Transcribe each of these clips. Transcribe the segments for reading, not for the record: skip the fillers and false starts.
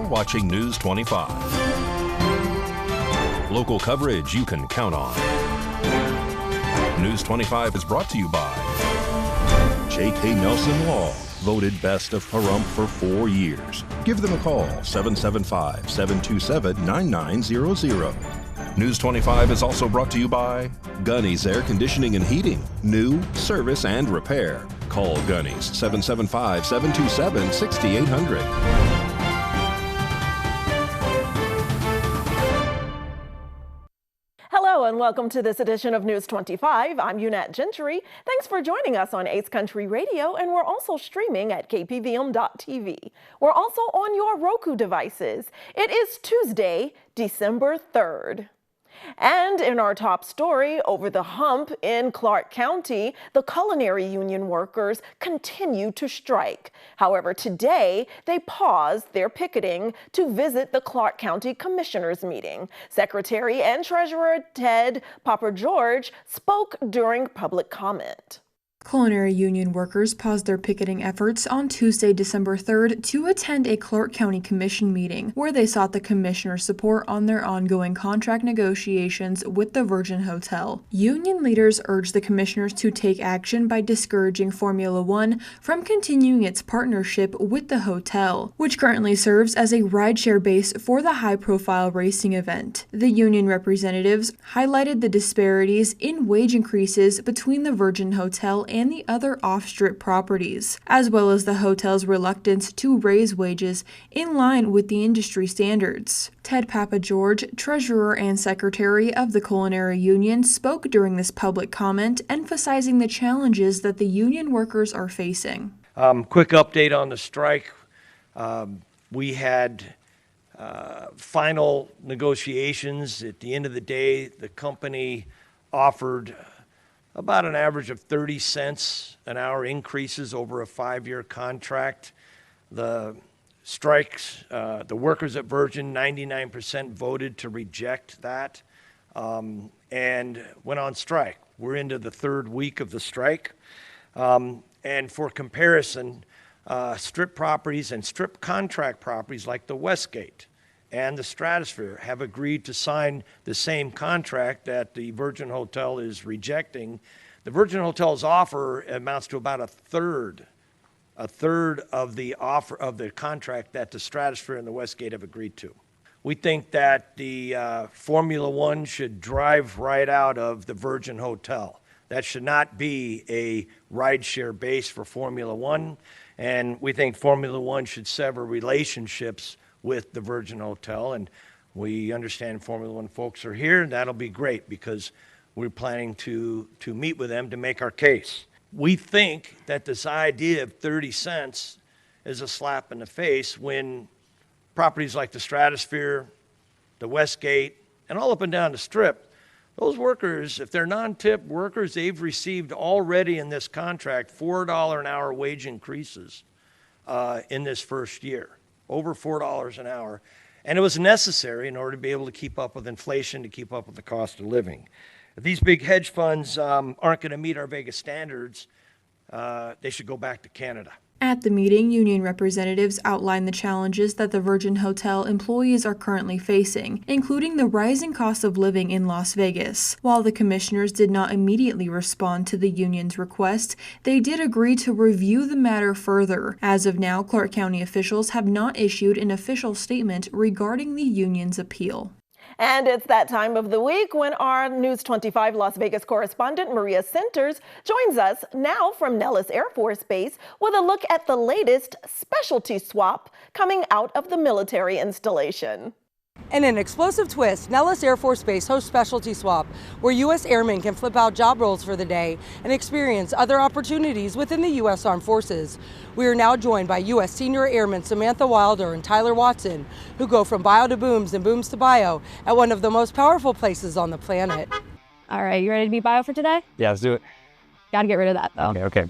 watching News 25. Local coverage you can count on. News 25 is brought to you by J.K. Nelson Law, voted best of Pahrump for 4 years. Give them a call, 775-727-9900. News 25 is also brought to you by Gunny's Air Conditioning and Heating. New, service, and repair. Call Gunny's, 775-727-6800. Hello and welcome to this edition of News 25. I'm Unat Gentry. Thanks for joining us on Ace Country Radio, and we're also streaming at KPVM.TV. We're also on your Roku devices. It is Tuesday, December 3rd. And in our top story, over the hump in Clark County, the culinary union workers continue to strike. However, today they paused their picketing to visit the Clark County Commissioners meeting. Secretary and Treasurer Ted Pahrump spoke during public comment. Culinary union workers paused their picketing efforts on Tuesday, December 3rd to attend a Clark County Commission meeting where they sought the commissioner's support on their ongoing contract negotiations with the Virgin Hotel. Union leaders urged the commissioners to take action by discouraging Formula One from continuing its partnership with the hotel, which currently serves as a rideshare base for the high-profile racing event. The union representatives highlighted the disparities in wage increases between the Virgin Hotel and the other off-strip properties, as well as the hotel's reluctance to raise wages in line with the industry standards. Ted Pahrump, treasurer and secretary of the Culinary Union, spoke during this public comment, emphasizing the challenges that the union workers are facing. Quick update on the strike. We had final negotiations. At the end of the day, the company offered about an average of 30 cents an hour increases over a 5-year contract. The strikes, the workers at Virgin, 99% voted to reject that and went on strike. We're into the 3rd week of the strike. And for comparison, strip properties and strip contract properties like the Westgate and the Stratosphere have agreed to sign the same contract that the Virgin Hotel is rejecting. The Virgin Hotel's offer amounts to about a third of the offer of the contract that the Stratosphere and the Westgate have agreed to. We think that the Formula One should drive right out of the Virgin Hotel. That should not be a rideshare base for Formula One, and we think Formula One should sever relationships with the Virgin Hotel, and we understand Formula One folks are here, and that'll be great because we're planning to meet with them to make our case. We think that this idea of 30 cents is a slap in the face when properties like the Stratosphere, the Westgate, and all up and down the Strip, those workers, if they're non-tip workers, they've received already in this contract $4 an hour wage increases in this first year. Over $4 an hour. And it was necessary in order to be able to keep up with inflation, to keep up with the cost of living. If these big hedge funds aren't going to meet our Vegas standards, they should go back to Canada. At the meeting, union representatives outlined the challenges that the Virgin Hotel employees are currently facing, including the rising cost of living in Las Vegas. While the commissioners did not immediately respond to the union's request, they did agree to review the matter further. As of now, Clark County officials have not issued an official statement regarding the union's appeal. And it's that time of the week when our News 25 Las Vegas correspondent Maria Centers joins us now from Nellis Air Force Base with a look at the latest specialty swap coming out of the military installation. In an explosive twist, Nellis Air Force Base hosts Specialty Swap, where U.S. airmen can flip out job roles for the day and experience other opportunities within the U.S. Armed Forces. We are now joined by U.S. Senior Airmen Samantha Wilder and Tyler Watson, who go from bio to booms and booms to bio at one of the most powerful places on the planet. All right, you ready to be bio for today? Yeah, let's do it. Gotta get rid of that, though. Okay.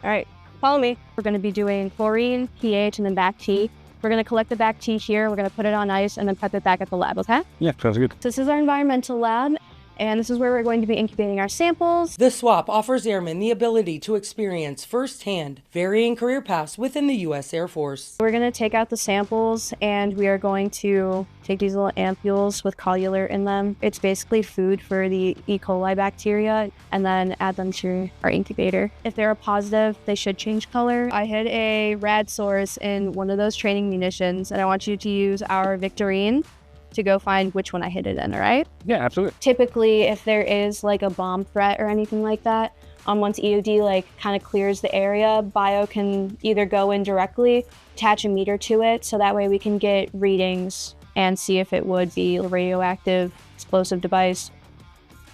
All right. Follow me. We're going to be doing chlorine, pH, and then back T. We're going to collect the back T here. We're going to put it on ice and then prep it back at the lab, okay? Yeah, sounds good. This is our environmental lab. and this is where we're going to be incubating our samples. The swap offers airmen the ability to experience firsthand varying career paths within the U.S. Air Force. We're going to take out the samples and we are going to take these little ampules with collular in them. It's basically food for the E. coli bacteria, and then add them to our incubator. If they're a positive, they should change color. I hid a rad source in one of those training munitions, and I want you to use our Victorine to go find which one I hid it in, all right? Yeah, absolutely. Typically, if there is like a bomb threat or anything like that, once EOD like kind of clears the area, bio can either go in directly, attach a meter to it, so that way we can get readings and see if it would be a radioactive explosive device.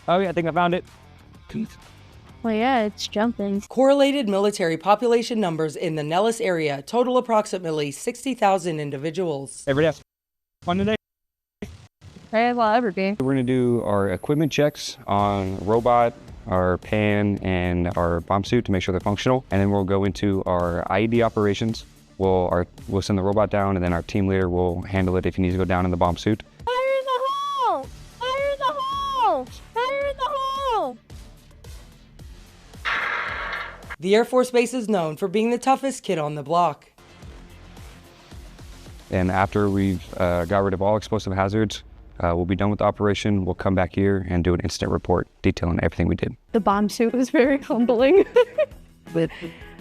Oh yeah, I think I found it. Well, yeah, it's jumping. Correlated military population numbers in the Nellis area total approximately 60,000 individuals. Every day. Fun today. Right, well, ever be. We're gonna do our equipment checks on robot, our pan, and our bomb suit to make sure they're functional. And then we'll go into our IED operations. We'll send the robot down, and then our team leader will handle it if he needs to go down in the bomb suit. Fire in the hole! Fire in the hole! Fire in the hole! The Air Force Base is known for being the toughest kid on the block. And after we've got rid of all explosive hazards, we'll be done with the operation. We'll come back here and do an incident report detailing everything we did. The bomb suit was very humbling. But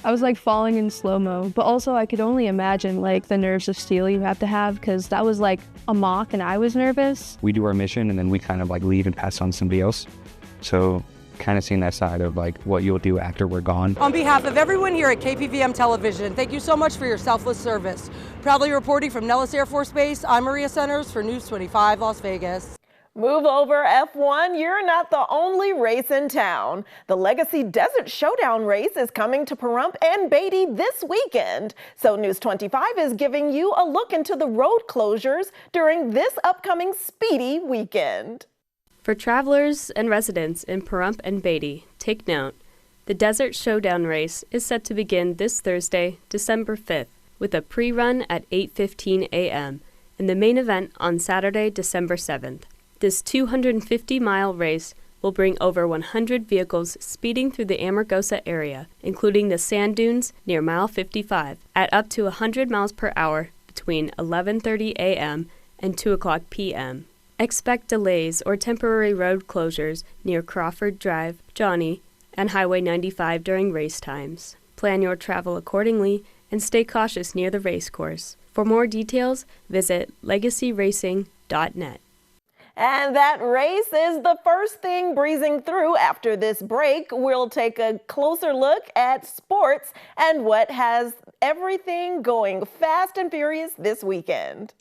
I was like falling in slow-mo, but also I could only imagine like the nerves of steel you have to have, because that was like a mock and I was nervous. We do our mission and then we kind of like leave and pass on to somebody else. So kind of seeing that side of like what you'll do after we're gone. On behalf of everyone here at KPVM Television, thank you so much for your selfless service. Proudly reporting from Nellis Air Force Base, I'm Maria Centers for News 25 Las Vegas. Move over, F1. You're not the only race in town. The Legacy Desert Showdown race is coming to Pahrump and Beatty this weekend. So News 25 is giving you a look into the road closures during this upcoming speedy weekend. For travelers and residents in Pahrump and Beatty, take note. The Desert Showdown race is set to begin this Thursday, December 5th, with a pre-run at 8:15 a.m. and the main event on Saturday, December 7th. This 250-mile race will bring over 100 vehicles speeding through the Amargosa area, including the sand dunes near mile 55, at up to 100 miles per hour between 11:30 a.m. and 2 o'clock p.m. Expect delays or temporary road closures near Crawford Drive, Johnny, and Highway 95 during race times. Plan your travel accordingly and stay cautious near the race course. For more details, visit legacyracing.net. And that race is the first thing breezing through after this break. We'll take a closer look at sports and what has everything going fast and furious this weekend.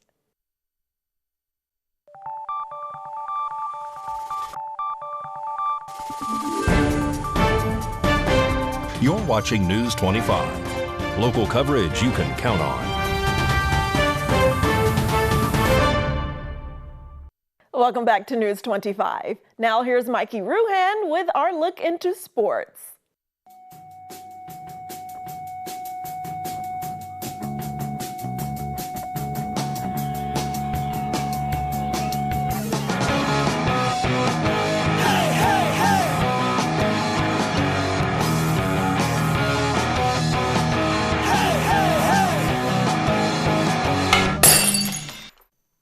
You're watching News 25. Local coverage you can count on. Welcome back to News 25. Now here's Mikey Ruhan with our look into sports.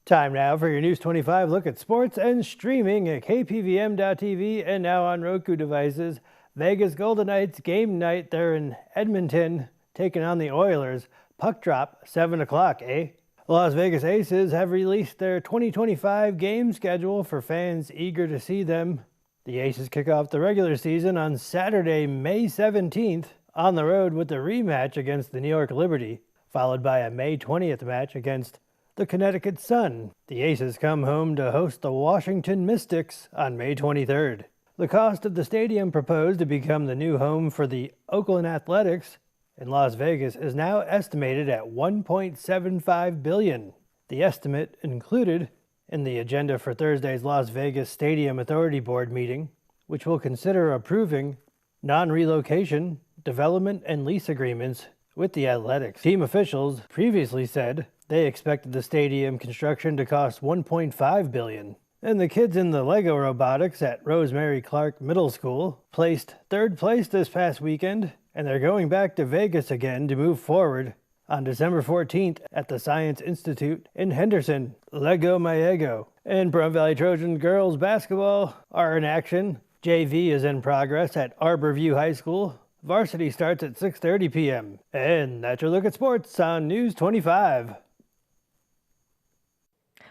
Time now for your News 25 look at sports and streaming at KPVM.TV and now on Roku devices. Vegas Golden Knights game night. They're in Edmonton taking on the Oilers. Puck drop, 7 o'clock, eh? Las Vegas Aces have released their 2025 game schedule for fans eager to see them. The Aces kick off the regular season on Saturday, May 17th, on the road with the rematch against the New York Liberty, followed by a May 20th match against the Connecticut Sun. The Aces come home to host the Washington Mystics on May 23rd. The cost of the stadium proposed to become the new home for the Oakland Athletics in Las Vegas is now estimated at $1.75 billion. The estimate included in the agenda for Thursday's Las Vegas Stadium Authority Board meeting, which will consider approving non-relocation, development, and lease agreements with the Athletics. Team officials previously said they expected the stadium construction to cost $1.5 billion. And the kids in the Lego robotics at Rosemary Clark Middle School placed third place this past weekend, and they're going back to Vegas again to move forward on December 14th at the Science Institute in Henderson. Lego my ego. And Pahrump Valley Trojan girls basketball are in action. JV is in progress at Arborview High School. Varsity starts at 6:30 p.m. And that's your look at sports on News 25.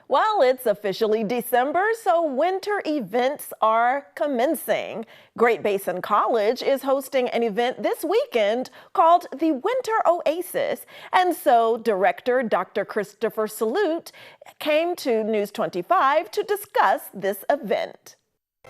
Well, it's officially December, so winter events are commencing. Great Basin College is hosting an event this weekend called the Winter Oasis. And so Director Dr. Christopher Salute came to News 25 to discuss this event.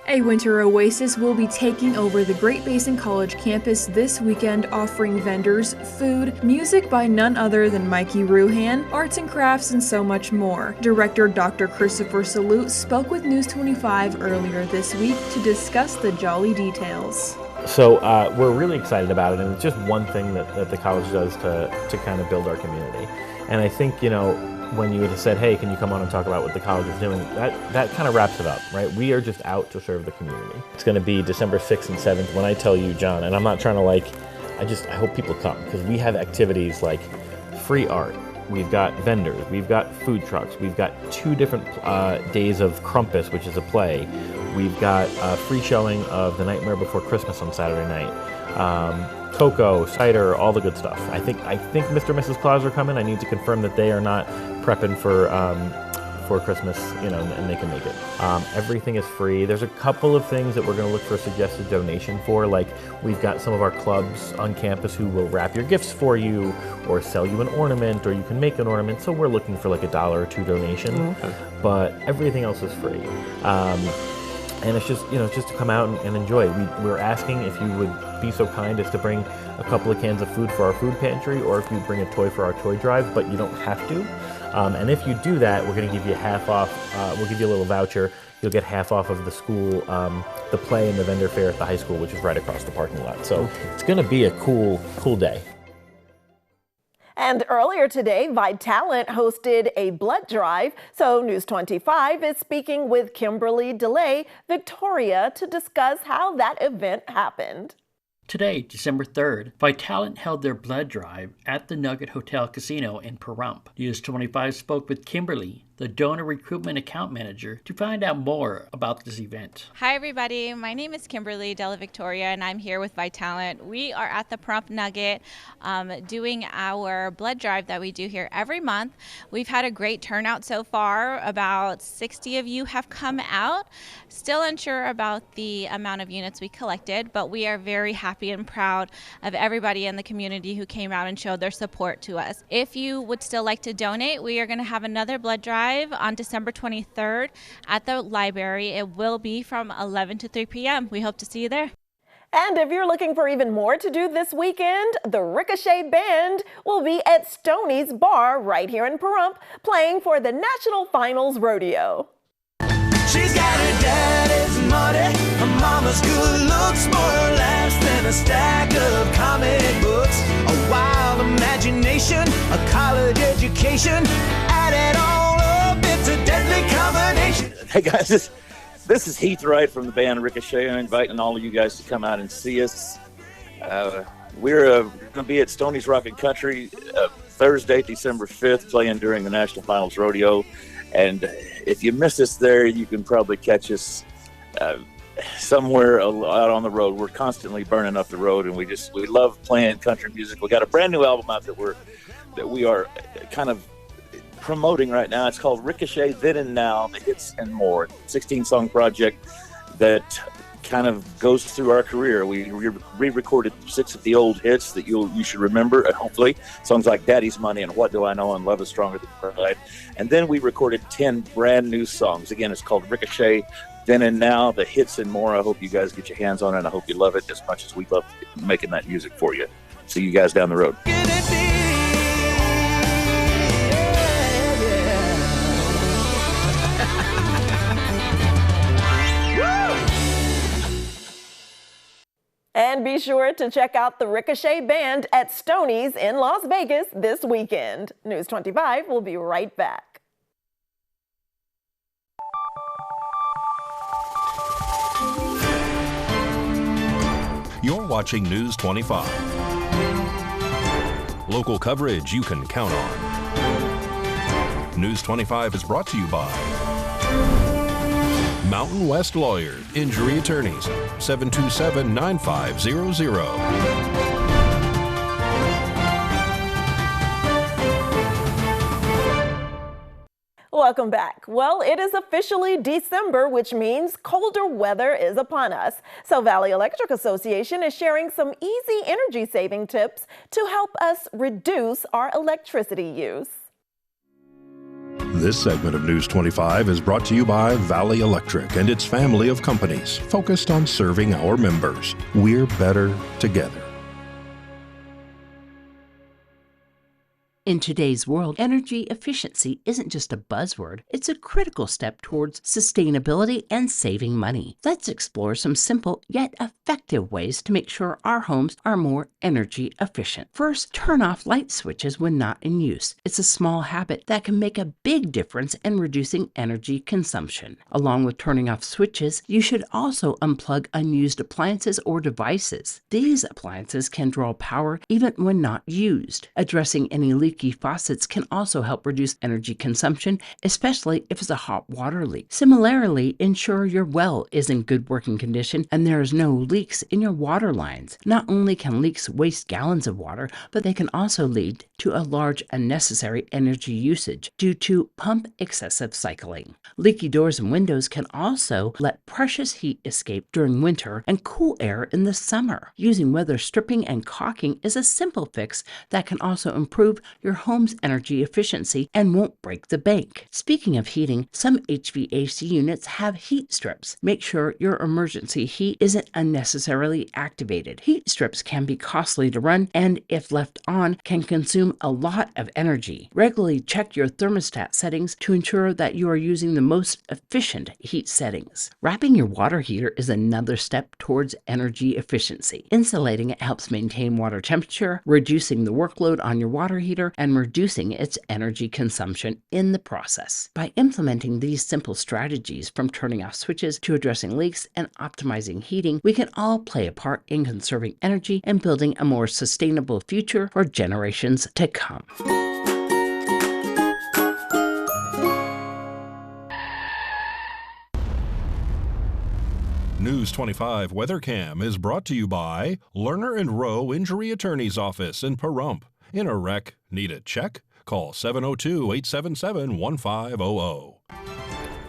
A winter oasis will be taking over the Great Basin College campus this weekend, offering vendors, food, music by none other than Mikey Ruhan, arts and crafts, and so much more. Director Dr. Christopher Salute spoke with News 25 earlier this week to discuss the jolly details. So we're really excited about it, and it's just one thing that the college does to kind of build our community. And I think, you know, when you had said, hey, can you come on and talk about what the college is doing, that kind of wraps it up, right? We are just out to serve the community. It's going to be December 6th and 7th when I tell you, John, and I'm not trying to I hope people come, because we have activities like free art, we've got vendors, we've got food trucks, we've got 2 different days of Krampus, which is a play, we've got free showing of The Nightmare Before Christmas on Saturday night. Cocoa, cider, all the good stuff. I think Mr. and Mrs. Claus are coming. I need to confirm that they are not prepping for Christmas, you know, and they can make it. Everything is free. There's a couple of things that we're going to look for suggested donation for, like we've got some of our clubs on campus who will wrap your gifts for you or sell you an ornament, or you can make an ornament. So we're looking for like $1 or $2 donation, but everything else is free. And it's just, you know, just to come out and enjoy it. We're asking if you would be so kind as to bring a couple of cans of food for our food pantry, or if you bring a toy for our toy drive, but you don't have to. And if you do that, we're going to give you half off. We'll give you a little voucher. You'll get half off of the school, the play and the vendor fair at the high school, which is right across the parking lot. So it's going to be a cool day. And earlier today, Vitalent hosted a blood drive. So News 25 is speaking with Kimberly DeLay, Victoria, to discuss how that event happened. Today, December 3rd, Vitalent held their blood drive at the Nugget Hotel Casino in Pahrump. News 25 spoke with Kimberly, the donor recruitment account manager, to find out more about this event. Hi everybody, my name is Kimberly Della Victoria and I'm here with Vitalent. We are at the Pahrump Nugget doing our blood drive that we do here every month. We've had a great turnout so far. About 60 of you have come out. Still unsure about the amount of units we collected, but we are very happy and proud of everybody in the community who came out and showed their support to us. If you would still like to donate, we are going to have another blood drive on December 23rd at the library. It will be from 11 to 3 p.m. We hope to see you there. And if you're looking for even more to do this weekend, the Ricochet Band will be at Stoney's Bar right here in Pahrump, playing for the National Finals Rodeo. She's got her daddy's money, her mama's good looks, more laughs than a stack of comic books, a wild imagination, a college education, add it all up, it's a deadly combination. Hey guys, this is Heath Wright from the band Ricochet. I'm inviting all of you guys to come out and see us. We're going to be at Stoney's Rockin' Country Thursday, December 5th, playing during the National Finals Rodeo. And if you miss us there, you can probably catch us somewhere out on the road. We're constantly burning up the road, and we love playing country music. We got a brand new album out that we are kind of promoting right now. It's called Ricochet Then and Now, The Hits and More. 16-song project that kind of goes through our career. We re-recorded 6 of the old hits that you should remember, hopefully. Songs like Daddy's Money and What Do I Know and Love Is Stronger Than Pride. And then we recorded 10 brand new songs. Again, it's called Ricochet Then and Now, The Hits and More. I hope you guys get your hands on it, and I hope you love it as much as we love making that music for you. See you guys down the road. And be sure to check out the Ricochet Band at Stoney's in Las Vegas this weekend. News 25 will be right back. You're watching News 25. Local coverage you can count on. News 25 is brought to you by Mountain West Lawyer, Injury Attorneys, 727-9500. Welcome back. Well, it is officially December, which means colder weather is upon us. So Valley Electric Association is sharing some easy energy saving tips to help us reduce our electricity use. This segment of News 25 is brought to you by Valley Electric and its family of companies focused on serving our members. We're better together. In today's world, energy efficiency isn't just a buzzword, it's a critical step towards sustainability and saving money. Let's explore some simple yet effective ways to make sure our homes are more energy efficient. First, turn off light switches when not in use. It's a small habit that can make a big difference in reducing energy consumption. Along with turning off switches, you should also unplug unused appliances or devices. These appliances can draw power even when not used. Addressing any leaks faucets can also help reduce energy consumption, especially if it's a hot water leak. Similarly, ensure your well is in good working condition and there is no leaks in your water lines. Not only can leaks waste gallons of water, but they can also lead to a large unnecessary energy usage due to pump excessive cycling. Leaky doors and windows can also let precious heat escape during winter and cool air in the summer. Using weather stripping and caulking is a simple fix that can also improve your home's energy efficiency and won't break the bank. Speaking of heating, some HVAC units have heat strips. Make sure your emergency heat isn't unnecessarily activated. Heat strips can be costly to run and, if left on, can consume a lot of energy. Regularly check your thermostat settings to ensure that you are using the most efficient heat settings. Wrapping your water heater is another step towards energy efficiency. Insulating it helps maintain water temperature, reducing the workload on your water heater, and reducing its energy consumption in the process. By implementing these simple strategies, from turning off switches to addressing leaks and optimizing heating, we can all play a part in conserving energy and building a more sustainable future for generations to come. News 25 WeatherCam is brought to you by Lerner and Rowe Injury Attorney's Office in Pahrump. In a wreck, need a check? Call 702-877-1500.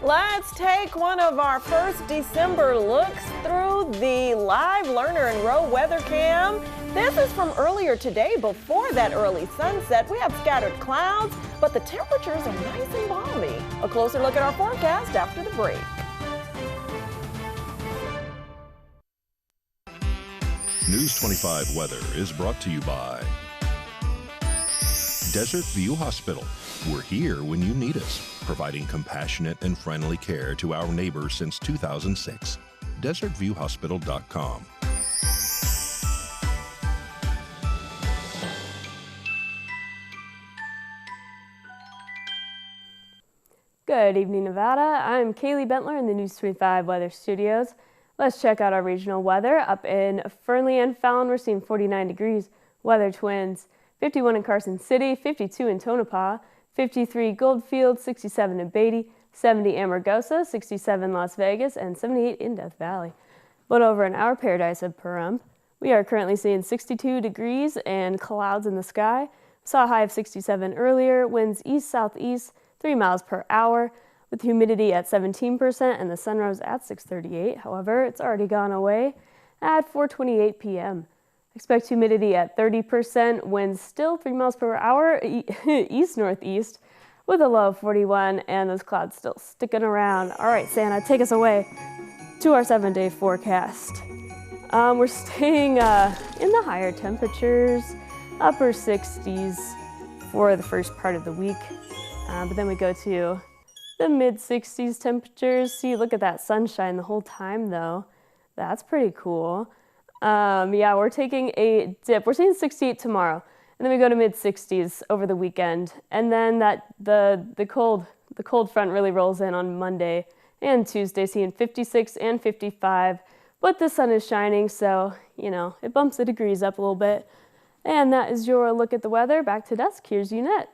Let's take one of our first December looks through the live Lerner and Rowe weather cam. This is from earlier today before that early sunset. We have scattered clouds, but the temperatures are nice and balmy. A closer look at our forecast after the break. News 25 weather is brought to you by Desert View Hospital. We're here when you need us, providing compassionate and friendly care to our neighbors since 2006. DesertViewHospital.com. Good evening, Nevada. I'm Kaylee Bentler in the News 25 Weather Studios. Let's check out our regional weather. Up in Fernley and Fallon, we're seeing 49 degrees. Weather Twins, 51 in Carson City, 52 in Tonopah, 53 Goldfield, 67 in Beatty, 70 Amargosa, 67 Las Vegas, and 78 in Death Valley. But over in our paradise of Pahrump, we are currently seeing 62 degrees and clouds in the sky. Saw a high of 67 earlier, winds east-southeast, 3 miles per hour, with humidity at 17% and the sun rose at 6:38. However, it's already gone away at 4:28 p.m. Expect humidity at 30%, winds still 3 miles per hour, east-northeast, with a low of 41, and those clouds still sticking around. All right, Santa, take us away to our 7-day forecast. We're staying in the higher temperatures, upper 60s for the first part of the week, but then we go to the mid-60s temperatures. See, look at that sunshine the whole time, though. That's pretty cool. Yeah, we're taking a dip. We're seeing 68 tomorrow, and then we go to mid-60s over the weekend, and then the cold front really rolls in on Monday and Tuesday, seeing 56 and 55 but the sun is shining, so, you know, it bumps the degrees up a little bit. And that is your look at the weather. Back to desk. Here's Unette.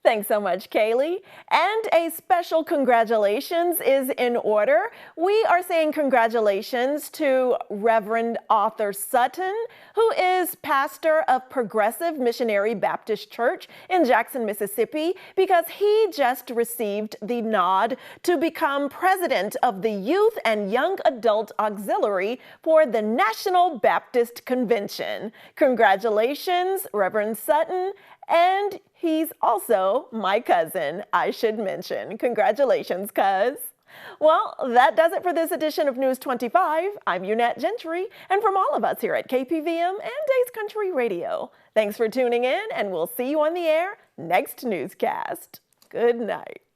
Thanks so much, Kaylee. And a special congratulations is in order. We are saying congratulations to Reverend Arthur Sutton, who is pastor of Progressive Missionary Baptist Church in Jackson, Mississippi, because he just received the nod to become president of the Youth and Young Adult Auxiliary for the National Baptist Convention. Congratulations, Reverend Sutton. And he's also my cousin, I should mention. Congratulations, cuz. Well, that does it for this edition of News 25. I'm Unette Gentry, and from all of us here at KPVM and Ace Country Radio, thanks for tuning in, and we'll see you on the air next newscast. Good night.